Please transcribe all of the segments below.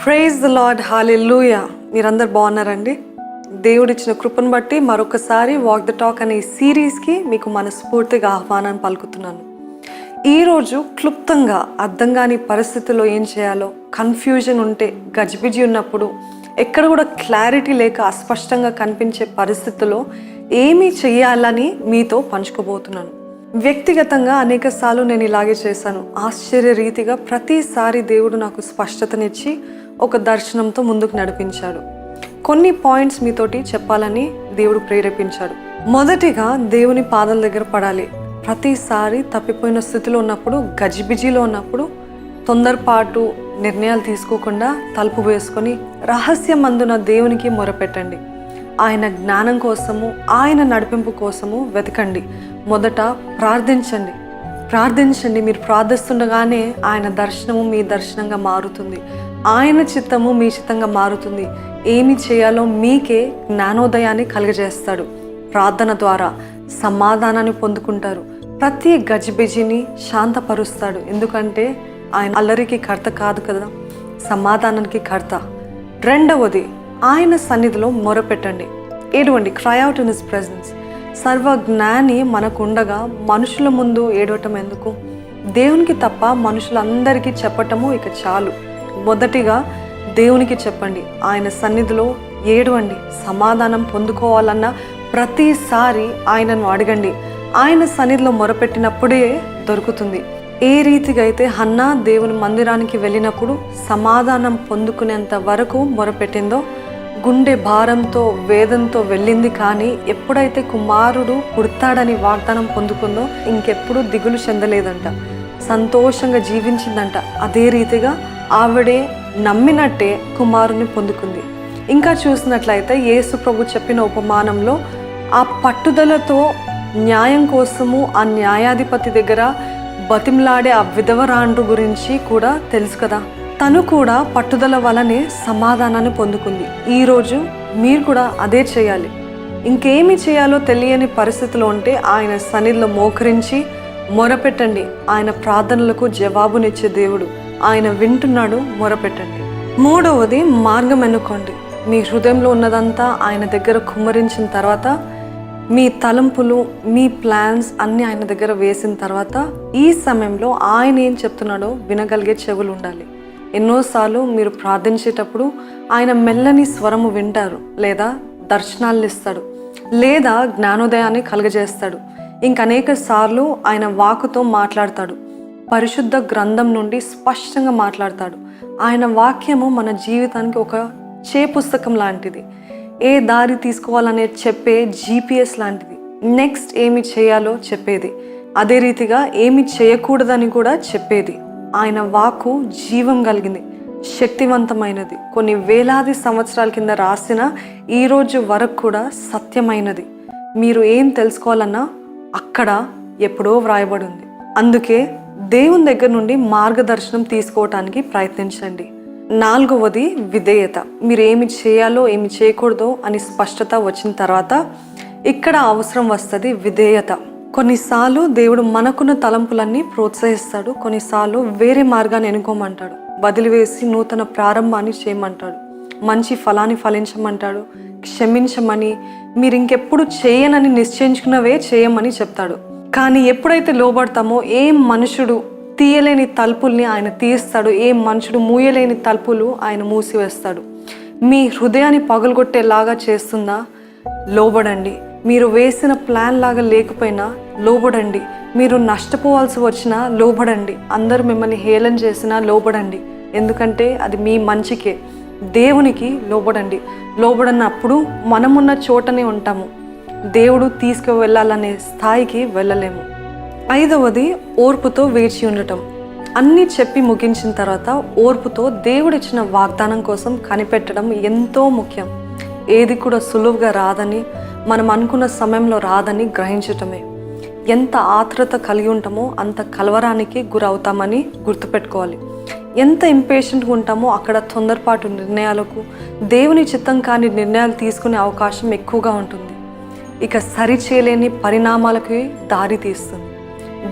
Praise the lord, హల్లెలూయా. మీరందరు బాగున్నారండి? దేవుడిచ్చిన కృపను బట్టి మరొకసారి వాక్ ద టాక్ అనే సిరీస్కి మీకు మనస్ఫూర్తిగా ఆహ్వానాన్ని పలుకుతున్నాను. ఈరోజు క్లుప్తంగా అర్థం కాని పరిస్థితుల్లో ఏం చేయాలో, కన్ఫ్యూజన్ ఉంటే, గజిబిజి ఉన్నప్పుడు, ఎక్కడ కూడా క్లారిటీ లేక అస్పష్టంగా కనిపించే పరిస్థితుల్లో ఏమీ చెయ్యాలని మీతో పంచుకోబోతున్నాను. వ్యక్తిగతంగా అనేక సార్లు నేను ఇలాగే చేశాను. ఆశ్చర్య రీతిగా ప్రతిసారి దేవుడు నాకు స్పష్టతనిచ్చి ఒక దర్శనంతో ముందుకు నడిపించాడు. కొన్ని పాయింట్స్ మీతోటి చెప్పాలని దేవుడు ప్రేరేపించాడు. మొదటిగా దేవుని పాదాల దగ్గర పడాలి. ప్రతిసారి తప్పిపోయిన స్థితిలో ఉన్నప్పుడు, గజిబిజిలో ఉన్నప్పుడు తొందరపాటు నిర్ణయాలు తీసుకోకుండా తలుపు వేసుకొని రహస్యమందున దేవునికి మొరపెట్టండి. ఆయన జ్ఞానం కోసము, ఆయన నడిపింపు కోసము వెతకండి. మొదట ప్రార్థించండి. మీరు ప్రార్థిస్తుండగానే ఆయన దర్శనము మీ దర్శనంగా మారుతుంది. ఆయన చిత్తము మీ చిత్తంగా మారుతుంది. ఏమి చేయాలో మీకే జ్ఞానోదయాన్ని కలుగజేస్తాడు. ప్రార్థన ద్వారా సమాధానాన్ని పొందుకుంటారు. ప్రతి గజిబిజిని శాంతపరుస్తాడు. ఎందుకంటే ఆయన అల్లరికి కర్త కాదు కదా, సమాధానానికి కర్త. రెండవది, ఆయన సన్నిధిలో మొరపెట్టండి, ఏడవండి. Cry out in his presence. సర్వజ్ఞాని మనకుండగా మనుషుల ముందు ఏడవటం ఎందుకు? దేవునికి తప్ప మనుషులందరికీ చెప్పటము ఇక చాలు. మొదటిగా దేవునికి చెప్పండి, ఆయన సన్నిధిలో ఏడవండి. సమాధానం పొందుకోవాలన్న ప్రతిసారి ఆయనను అడగండి. ఆయన సన్నిధిలో మొరపెట్టినప్పుడే దొరుకుతుంది. ఏ రీతిగా అయితే హన్నా దేవుని మందిరానికి వెళ్ళినప్పుడు సమాధానం పొందుకునేంత వరకు మొరపెట్టిందో, గుండె భారంతో వేదంతో వెళ్ళింది, కానీ ఎప్పుడైతే కుమారుడు పుడతాడని వాగ్దానం పొందుకుందో ఇంకెప్పుడు దిగులు చెందలేదంట, సంతోషంగా జీవించిందంట. అదే రీతిగా ఆవిడే నమ్మినట్టే కుమారుని పొందుకుంది. ఇంకా చూసినట్లయితే యేసు ప్రభు చెప్పిన ఉపమానంలో ఆ పట్టుదలతో న్యాయం కోసము ఆ న్యాయాధిపతి దగ్గర బతిమలాడే ఆ విధవరాండ్రు గురించి కూడా తెలుసు కదా. తను కూడా పట్టుదల వలనే సమాధానాన్ని పొందుకుంది. ఈరోజు మీరు కూడా అదే చేయాలి. ఇంకేమి చేయాలో తెలియని పరిస్థితిలో ఉంటే ఆయన సన్నిధిలో మోకరించి మొరపెట్టండి. ఆయన ప్రార్థనలకు జవాబునిచ్చే దేవుడు. ఆయన వింటున్నాడు, మొరపెట్టండి. మూడవది, మార్గం ఎన్నుకోండి. మీ హృదయంలో ఉన్నదంతా ఆయన దగ్గర కుమ్మరించిన తర్వాత, మీ తలంపులు, మీ ప్లాన్స్ అన్నీ ఆయన దగ్గర వేసిన తర్వాత, ఈ సమయంలో ఆయన ఏం చెప్తున్నాడో వినగలిగే చెవులు ఉండాలి. ఎన్నోసార్లు మీరు ప్రార్థించేటప్పుడు ఆయన మెల్లని స్వరము వింటారు, లేదా దర్శనాలు ఇస్తాడు, లేదా జ్ఞానోదయాన్ని కలుగజేస్తాడు. ఇంకనేక సార్లు ఆయన వాక్కుతో మాట్లాడతాడు. పరిశుద్ధ గ్రంథం నుండి స్పష్టంగా మాట్లాడతాడు. ఆయన వాక్యము మన జీవితానికి ఒక పుస్తకం లాంటిది. ఏ దారి తీసుకోవాలనే చెప్పే GPS లాంటిది. నెక్స్ట్ ఏమి చేయాలో చెప్పేది, అదే రీతిగా ఏమి చేయకూడదని కూడా చెప్పేది. ఆయన వాక్కు జీవం కలిగింది, శక్తివంతమైనది. కొన్ని వేలాది సంవత్సరాల కింద రాసిన ఈరోజు వరకు కూడా సత్యమైనది. మీరు ఏం తెలుసుకోవాలన్నా అక్కడ ఎప్పుడో వ్రాయబడి ఉంది. అందుకే దేవుని దగ్గర నుండి మార్గదర్శనం తీసుకోవటానికి ప్రయత్నించండి. నాలుగవది, విధేయత. మీరు ఏమి చేయాలో ఏమి చేయకూడదో అని స్పష్టత వచ్చిన తర్వాత ఇక్కడ అవసరం వస్తుంది విధేయత. కొన్నిసార్లు దేవుడు మనకున్న తలంపులన్నీ ప్రోత్సహిస్తాడు, కొన్నిసార్లు వేరే మార్గాన్ని ఎన్నుకోమంటాడు, వదిలివేసి నూతన ప్రారంభాన్ని చేయమంటాడు, మంచి ఫలాన్ని ఫలించమంటాడు, క్షమించమని, మీరు ఇంకెప్పుడు చేయనని నిశ్చయించుకున్నవే చేయమని చెప్తాడు. కానీ ఎప్పుడైతే లోబడతామో ఏ మనుషుడు తీయలేని తలుపుల్ని ఆయన తీస్తాడు, ఏ మనుషుడు మూయలేని తలుపులు ఆయన మూసివేస్తాడు. మీ హృదయాన్ని పగలగొట్టేలాగా చేస్తుందా? లోబడండి. మీరు వేసిన ప్లాన్ లాగా లేకపోయినా లోబడండి. మీరు నష్టపోవాల్సి వచ్చినా లోబడండి. అందరూ మిమ్మల్ని హేళన చేసినా లోబడండి. ఎందుకంటే అది మీ మంచికే. దేవునికి లోబడండి. లోబడనప్పుడు మనమున్న చోటనే ఉంటాము. దేవుడు తీసుకువెళ్ళాలనే స్థాయికి వెళ్ళలేము. ఐదవది, ఓర్పుతో వేచి ఉండటం. అన్నీ చెప్పి ముగించిన తర్వాత ఓర్పుతో దేవుడిచ్చిన వాగ్దానం కోసం కనిపెట్టడం ఎంతో ముఖ్యం. ఏది కూడా సులువుగా రాదని, మనం అనుకున్న సమయంలో రాదని గ్రహించటమే. ఎంత ఆత్రుత కలిగి ఉంటామో అంత కలవరానికి గురవుతామని గుర్తుపెట్టుకోవాలి. ఎంత ఇంపేషెంట్గా ఉంటామో అక్కడ తొందరపాటు నిర్ణయాలకు, దేవుని చిత్తం కాని నిర్ణయాలు తీసుకునే అవకాశం ఎక్కువగా ఉంటుంది. ఇక సరిచేయలేని పరిణామాలకి దారి తీస్తుంది.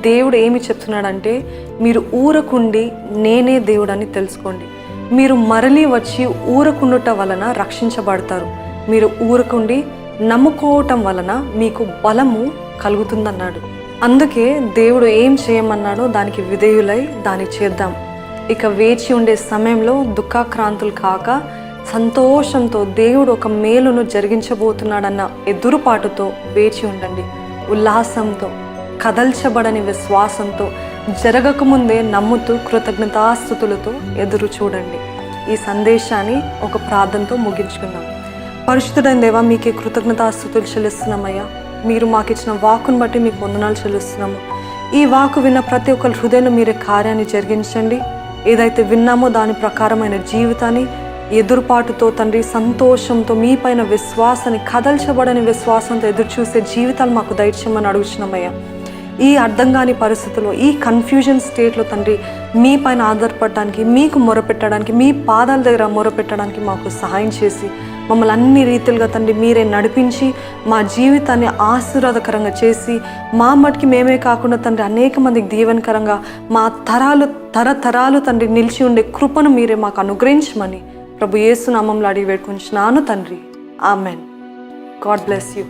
దేవుడు ఏమి చెప్తున్నాడంటే, మీరు ఊరకుండి నేనే దేవుడని తెలుసుకోండి. మీరు మరలి వచ్చి ఊరకుండుట వలన రక్షించబడతారు. మీరు ఊరకుండి నమ్ముకోవటం వలన మీకు బలము కలుగుతుందన్నాడు. అందుకే దేవుడు ఏం చేయమన్నాడో దానికి విధేయులై దాన్ని చేద్దాం. ఇక వేచి ఉండే సమయంలో దుఃఖాక్రాంతులు కాక సంతోషంతో దేవుడు ఒక మేలును జరిగించబోతున్నాడన్న ఎదురుపాటుతో వేచి ఉండండి. ఉల్లాసంతో, కదల్చబడని విశ్వాసంతో, జరగకముందే నమ్ముతూ కృతజ్ఞతాస్తుతులతో ఎదురు చూడండి. ఈ సందేశాన్ని ఒక ప్రార్థనతో ముగించుకుందాం. పరిశుద్ధుడైన దేవా, మీకే కృతజ్ఞతాస్తుతులు చెల్లిస్తున్నామయ్యా. మీరు మాకు ఇచ్చిన వాక్కును బట్టి మీకు వందనాలు చెల్లిస్తున్నాము. ఈ వాక్కు విన్న ప్రతి ఒక్కరి హృదయంలో మీరే కార్యాన్ని జరిగించండి. ఏదైతే విన్నామో దాని ప్రకారమైన జీవితాన్ని ఎదురుపాటుతో తండ్రి, సంతోషంతో, మీ పైన విశ్వాసాన్ని, కదల్చబడని విశ్వాసంతో ఎదురు చూసే జీవితాలు మాకు దయచేయమని అడుగుతున్నామయ్యా. ఈ అర్థం కాని పరిస్థితుల్లో, ఈ కన్ఫ్యూజన్ స్టేట్లో తండ్రి, మీ పైన ఆధారపడడానికి, మీకు మొరపెట్టడానికి, మీ పాదాల దగ్గర మొరపెట్టడానికి మాకు సహాయం చేసి మమ్మల్ని అన్ని రీతిలుగా తండ్రి మీరే నడిపించి మా జీవితాన్ని ఆశీర్వాదకరంగా చేసి మా మటుకి మేమే కాకుండా తండ్రి అనేక మందికి దీవెనకరంగా మా తరతరాలు తండ్రి నిలిచి ఉండే కృపను మీరే మాకు అనుగ్రహించమని ప్రభు యేసు నామములో అడిగి వేడుకుంటున్నాను తండ్రి. ఆమెన్. God bless you.